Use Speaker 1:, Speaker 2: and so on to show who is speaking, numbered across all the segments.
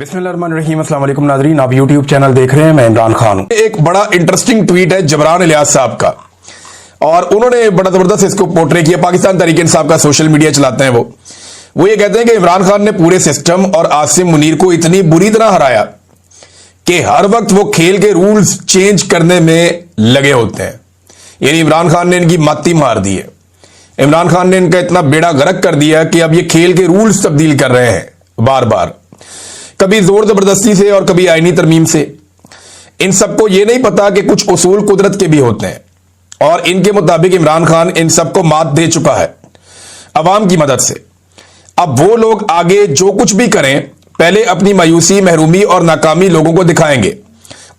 Speaker 1: बिस्मिल्लाहिर्रहमानिर्रहीम, अस्सलाम वालेकुम नाज़रीन, आप यूट्यूब चैनल देख रहे हैं। मैं इमरान खान हूं। एक बड़ा इंटरेस्टिंग ट्वीट है जबरान इलियास साहब का, और उन्होंने बड़ा जबरदस्त इसको पोर्ट्रे किया। पाकिस्तान तहरीक इंसाफ का सोशल मीडिया चलाते हैं वो ये कहते हैं कि इमरान खान ने पूरे सिस्टम और आसिम मुनीर को इतनी बुरी तरह हराया कि हर वक्त वो खेल के रूल्स चेंज करने में लगे होते हैं। यानी इमरान खान ने इनकी माती मार दी है। इमरान खान ने इनका इतना बेड़ा गर्क कर दिया कि अब ये खेल के रूल्स तब्दील कर रहे हैं बार बार, कभी जोर जबरदस्ती से और कभी आईनी तरमीम से। इन सबको यह नहीं पता कि कुछ उसूल कुदरत के भी होते हैं, और इनके मुताबिक इमरान खान इन सबको मात दे चुका है अवाम की मदद से। अब वो लोग आगे जो कुछ भी करें, पहले अपनी मायूसी, महरूमी और नाकामी लोगों को दिखाएंगे,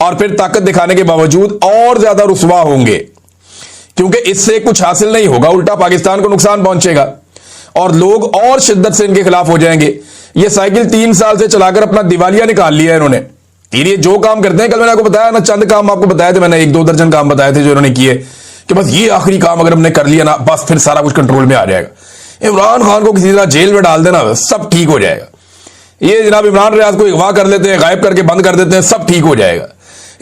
Speaker 1: और फिर ताकत दिखाने के बावजूद और ज्यादा रुसवा होंगे, क्योंकि इससे कुछ हासिल नहीं होगा, उल्टा पाकिस्तान को नुकसान पहुंचेगा और लोग और शिद्दत से इनके खिलाफ हो जाएंगे। ये साइकिल 3 साल से चलाकर अपना दिवालिया निकाल लिया है इन्होंने। ये जो काम करते हैं, कल मैंने आपको बताया ना, चंद काम आपको बताए थे मैंने, 1-2 दर्जन काम बताए थे जो इन्होंने किए, कि बस ये आखिरी काम अगर हमने कर लिया ना, बस फिर सारा कुछ कंट्रोल में आ जाएगा। इमरान खान को किसी तरह जेल में डाल देना, सब ठीक हो जाएगा। ये जनाब इमरान रियाज को अगवा कर लेते हैं, गायब करके बंद कर देते हैं, सब ठीक हो जाएगा।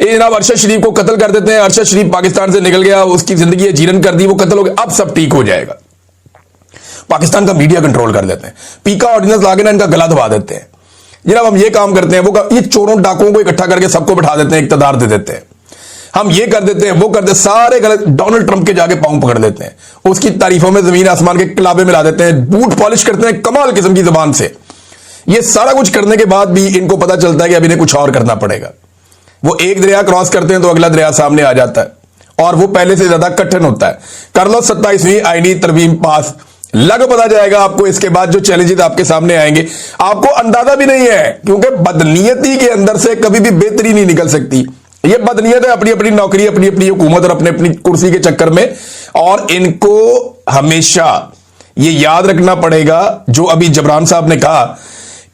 Speaker 1: ये जनाब अरशद शरीफ को कत्ल कर देते हैं, अरशद शरीफ पाकिस्तान से निकल गया, उसकी जिंदगी जीरन कर दी, वो कत्ल हो गया, अब सब ठीक हो जाएगा। पाकिस्तान का मीडिया कंट्रोल कर देते हैं, पीका ऑर्डिनेंस लाके ना इनका गला दबा देते हैं। जनाब हम ये काम करते हैं, वो ये चोरों डाकुओं को इकट्ठा करके सबको बैठा देते हैं, इक्तदार दे देते हैं, हम ये कर देते हैं, वो करते हैं, सारे गलत। डोनाल्ड ट्रंप के जाके पांव पकड़ लेते हैं, उसकी तारीफों में जमीन आसमान के किलाबे मिला देते हैं, बूट पॉलिश करते हैं कमाल किस्म की जबान से। ये सारा कुछ करने के बाद भी इनको पता चलता है कि अब इन्हें कुछ और करना पड़ेगा। वो एक दरिया क्रॉस करते हैं तो अगला दरिया सामने आ जाता है, और वो पहले से ज्यादा कठिन होता है। कर लो 27वीं आईनी तरमीम पास, लग पता जाएगा आपको इसके बाद जो चैलेंजेस आपके सामने आएंगे, आपको अंदाजा भी नहीं है, क्योंकि बदनीयती के अंदर से कभी भी बेहतरी नहीं निकल सकती। ये बदनीयत है, अपनी अपनी नौकरी, अपनी अपनी हुकूमत और अपने अपनी कुर्सी के चक्कर में, और इनको हमेशा ये याद रखना पड़ेगा जो अभी जबरान साहब ने कहा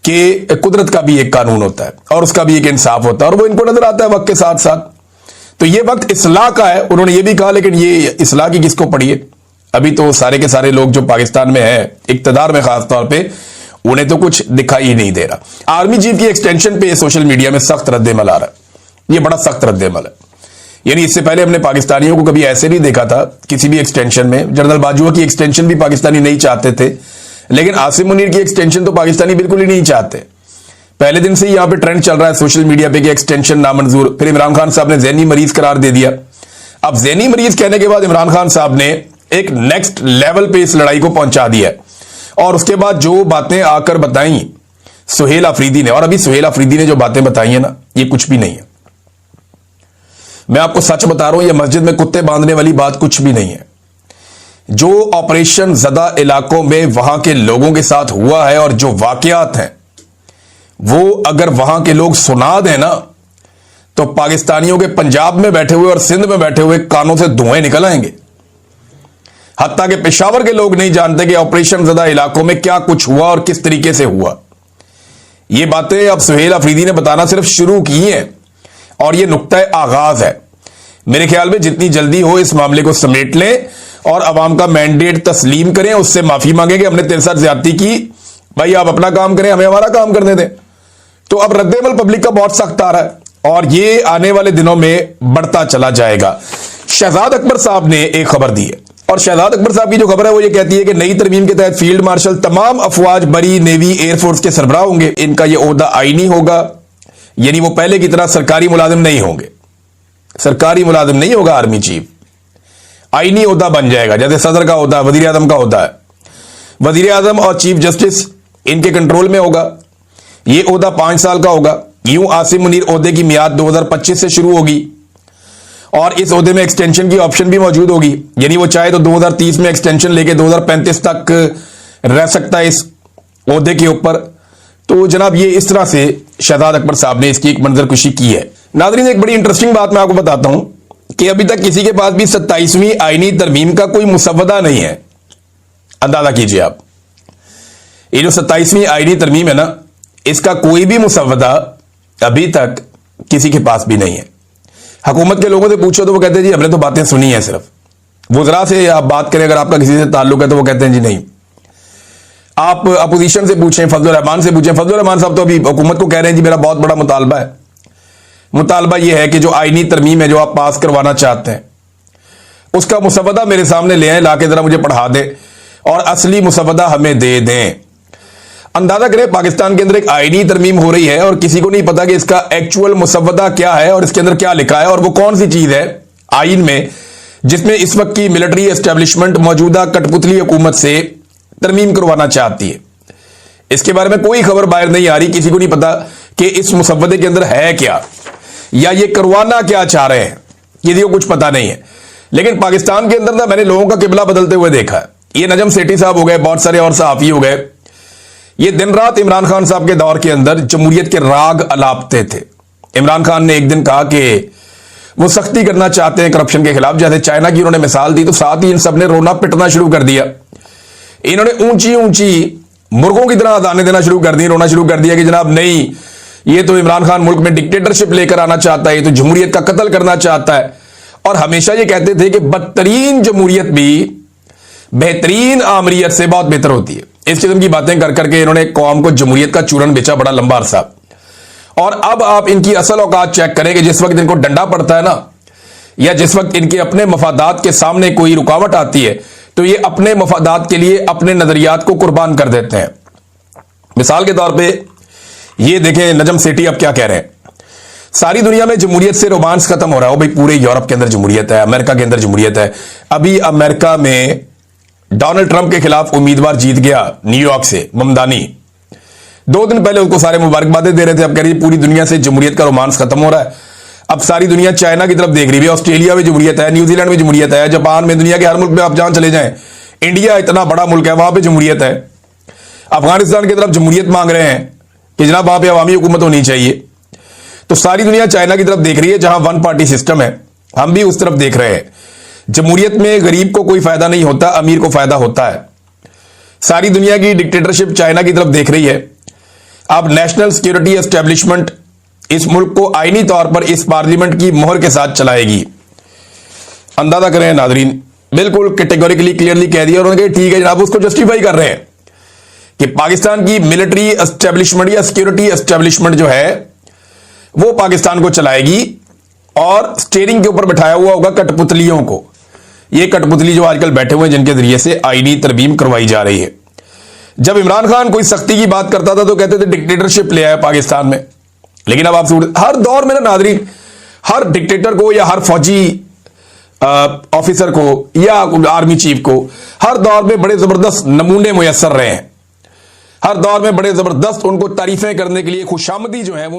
Speaker 1: कि कुदरत का भी एक कानून होता है और उसका भी एक इंसाफ होता है, और वो इनको नजर आता है वक्त के साथ साथ। तो ये वक्त इस्लाह का है, उन्होंने ये भी कहा, लेकिन ये इस्लाह की किसको पड़ी है? अभी तो सारे के सारे लोग जो पाकिस्तान में है, इक्तदार में खास तौर पे, उन्हें तो कुछ दिखाई ही नहीं दे रहा। आर्मी चीफ की एक्सटेंशन पे सोशल मीडिया में सख्त रद्देमल आ रहा है, ये बड़ा सख्त रद्देमल है। यानी इससे पहले हमने पाकिस्तानियों को कभी ऐसे नहीं देखा था किसी भी एक्सटेंशन में। जनरल बाजवा की एक्सटेंशन भी पाकिस्तानी नहीं चाहते थे, लेकिन आसिम मुनीर की एक्सटेंशन तो पाकिस्तानी बिल्कुल ही नहीं चाहते। पहले दिन से ही यहां पे ट्रेंड चल रहा है सोशल मीडिया पे कि एक्सटेंशन नामंजूर। फिर इमरान खान साहब ने ज़हनी मरीज करार दे दिया। अब ज़हनी मरीज कहने के बाद इमरान खान साहब ने एक नेक्स्ट लेवल पे इस लड़ाई को पहुंचा दिया है, और उसके बाद जो बातें आकर बताई सुहेल अफरीदी ने, और अभी सुहेल अफरीदी ने जो बातें बताई है ना, ये कुछ भी नहीं है। मैं आपको सच बता रहा हूं, ये मस्जिद में कुत्ते बांधने वाली बात कुछ भी नहीं है। जो ऑपरेशन ज़दा इलाकों में वहां के लोगों के साथ हुआ है, और जो वाकयात हैं, वो अगर वहां के लोग सुना दें ना, तो पाकिस्तानियों के पंजाब में बैठे हुए और सिंध में बैठे हुए कानों से धुएं निकल आएंगे। हत्ता के पेशावर के लोग नहीं जानते कि ऑपरेशन ज़दा इलाकों में क्या कुछ हुआ और किस तरीके से हुआ। ये बातें अब सुहेल अफरीदी ने बताना सिर्फ शुरू की हैं, और ये नुक्ता आगाज है। मेरे ख्याल में जितनी जल्दी हो इस मामले को समेट लें और अवाम का मैंडेट तस्लीम करें, उससे माफी मांगे कि हमने तेरे साथ ज्यादती की, भाई आप अपना काम करें, हमें हमारा काम करने दें। तो अब रद्देमल पब्लिक का बहुत सख्त आ रहा है, और ये आने वाले दिनों में बढ़ता चला जाएगा। शहजाद अकबर साहब ने एक खबर दी है, और शहजाद अकबर साहब की जो खबर है वो ये कहती है कि नई तरमीम के तहत फील्ड मार्शल तमाम अफवाज, बरी, नेवी, एयरफोर्स के सरबराह होंगे। इनका ये ओहदा आईनी होगा, यानी वो पहले की तरह सरकारी मुलाजिम नहीं होंगे। सरकारी मुलाजिम नहीं होगा आर्मी चीफ, आईनी ओहदा बन जाएगा, जैसे सदर का होता है, वजीर आजम का होता है। वजीर आजम और चीफ जस्टिस इनके कंट्रोल में होगा। ये ओहदा 5 साल का होगा। यूं आसिम मुनीर ओहदे की मियाद 2025 से शुरू होगी, और इस ओहदे में एक्सटेंशन की ऑप्शन भी मौजूद होगी। यानी वो चाहे तो 2030 में एक्सटेंशन लेके 2035 तक रह सकता है इस ओहदे के ऊपर। तो जनाब ये इस तरह से शहजाद अकबर साहब ने इसकी एक मंजरकुशी की है। नाज़रीन, एक बड़ी इंटरेस्टिंग बात मैं आपको बताता हूं कि अभी तक किसी के पास भी 27वीं आईनी तरमीम का कोई मुसव्वदा नहीं है। अंदाजा कीजिए आप, ये जो 27वीं आईनी तरमीम है ना, इसका कोई भी मुसव्वदा अभी तक किसी के पास भी नहीं है। हुकूमत के लोगों से पूछो तो वो कहते हैं जी हमने तो बातें सुनी है। सिर्फ वुज़रा से आप बात करें, अगर आपका किसी से ताल्लुक है, तो वो कहते हैं जी नहीं। आप अपोजिशन से पूछें, फजलुर रहमान से पूछें। फजलुर रहमान साहब तो अभी हुकूमत को कह रहे हैं जी मेरा बहुत बड़ा मुतालबा है। मुतालबा यह है कि जो आईनी तरमीम है जो आप पास करवाना चाहते हैं उसका मुसवदा मेरे सामने ले आए, लाके जरा मुझे पढ़ा दे और असली मुसवदा हमें दे दें। अंदाजा करें पाकिस्तान के अंदर एक आईनी तरमीम हो रही है और किसी को नहीं पता कि इसका एक्चुअल मुसवदा क्या है और इसके अंदर क्या लिखा है और वो कौन सी चीज है आईन में जिसमें इस वक्त की मिलिट्री एस्टेब्लिशमेंट मौजूदा कठपुतली हुकूमत से तरमीम करवाना चाहती है। इसके बारे में कोई खबर बाहर नहीं आ रही, किसी को नहीं पता कि इस मुसवदे के अंदर है क्या या ये करवाना क्या चाह रहे हैं, किसी को कुछ पता नहीं है। लेकिन पाकिस्तान के अंदर ना मैंने लोगों का किबला बदलते हुए देखा है। ये नजम सेठी साहब हो गए, बहुत सारे और सहाफी हो गए, ये दिन रात इमरान खान साहब के दौर के अंदर जमहूरियत के राग अलापते थे। इमरान खान ने एक दिन कहा कि वो सख्ती करना चाहते हैं करप्शन के खिलाफ, जैसे चाइना की उन्होंने मिसाल दी, तो साथ ही इन सब ने रोना पिटना शुरू कर दिया। इन्होंने ऊंची ऊंची मुर्गों की तरह अदाने देना शुरू कर दी, रोना शुरू कर दिया कि जनाब नहीं, ये तो इमरान खान मुल्क में डिक्टेटरशिप लेकर आना चाहता है, ये तो जमहूरियत का कत्ल करना चाहता है। और हमेशा ये कहते थे कि बदतरीन जमहूरियत भी बेहतरीन आमरीयत से बहुत बेहतर होती है। इस किस्म की बातें कर करके इन्होंने कौम को जमहूरियत का चूरन बेचा बड़ा लंबा अरसा। और अब आप इनकी असल औकात चेक करें कि जिस वक्त इनको डंडा पड़ता है ना, या जिस वक्त इनके अपने मफादात के सामने कोई रुकावट आती है, तो ये अपने मफादात के लिए अपने नजरियात को कुर्बान कर देते हैं। मिसाल के तौर पे ये देखें नजम सेठी अब क्या कह रहे हैं, सारी दुनिया में जमहूरियत से रोमांस खत्म हो रहा है। भाई पूरे यूरोप के अंदर जमहूरियत है, अमेरिका के अंदर जमहूरियत है। अभी अमेरिका में डोनाल्ड ट्रंप के खिलाफ उम्मीदवार जीत गया न्यूयॉर्क से, ममदानी। 2 दिन पहले उसको सारे मुबारकबादें दे रहे थे, अब कह रही पूरी दुनिया से जमहूरियत का रोमांस खत्म हो रहा है। अब सारी दुनिया चाइना की तरफ देख रही है, ऑस्ट्रेलिया में जमहूरियत है, न्यूजीलैंड में जमहूरियत है, जापान में, दुनिया के हर मुल्क में आप जहां चले जाएं, इंडिया इतना बड़ा मुल्क है, वहां पर जमहूरियत है। अफगानिस्तान की तरफ जमहूरियत मांग रहे हैं कि जनाब वहां पर अवामी हुकूमत होनी चाहिए। तो सारी दुनिया चाइना की तरफ देख रही है जहां 1 पार्टी सिस्टम है, हम भी उस तरफ देख रहे हैं। जमहूरियत में गरीब को कोई फायदा नहीं होता, अमीर को फायदा होता है। सारी दुनिया की डिक्टेटरशिप चाइना की तरफ देख रही है। अब नेशनल सिक्योरिटी एस्टेब्लिशमेंट इस मुल्क को आईनी तौर पर इस पार्लियामेंट की मोहर के साथ चलाएगी। अंदाजा करें नाजरीन, बिल्कुल कैटेगोरिकली क्लियरली कह दिया उन्होंने कि ठीक है जनाब, उसको जस्टिफाई कर रहे हैं कि पाकिस्तान की मिलिट्री एस्टेब्लिशमेंट या सिक्योरिटी एस्टेब्लिशमेंट जो है वो पाकिस्तान को चलाएगी और स्टीयरिंग के ऊपर बिठाया हुआ होगा कठपुतलियों को। ये कठपुतली जो आजकल बैठे हुए हैं जिनके जरिए से आईनी तरमीम करवाई जा रही है। जब इमरान खान कोई सख्ती की बात करता था तो कहते थे डिक्टेटरशिप ले आया पाकिस्तान में, लेकिन अब आप हर दौर में ना नाजरीन, हर डिक्टेटर को या हर फौजी ऑफिसर को या आर्मी चीफ को हर दौर में बड़े जबरदस्त नमूने मुयस्सर रहे हैं। हर दौर में बड़े जबरदस्त उनको तारीफें करने के लिए खुशामदी जो है वो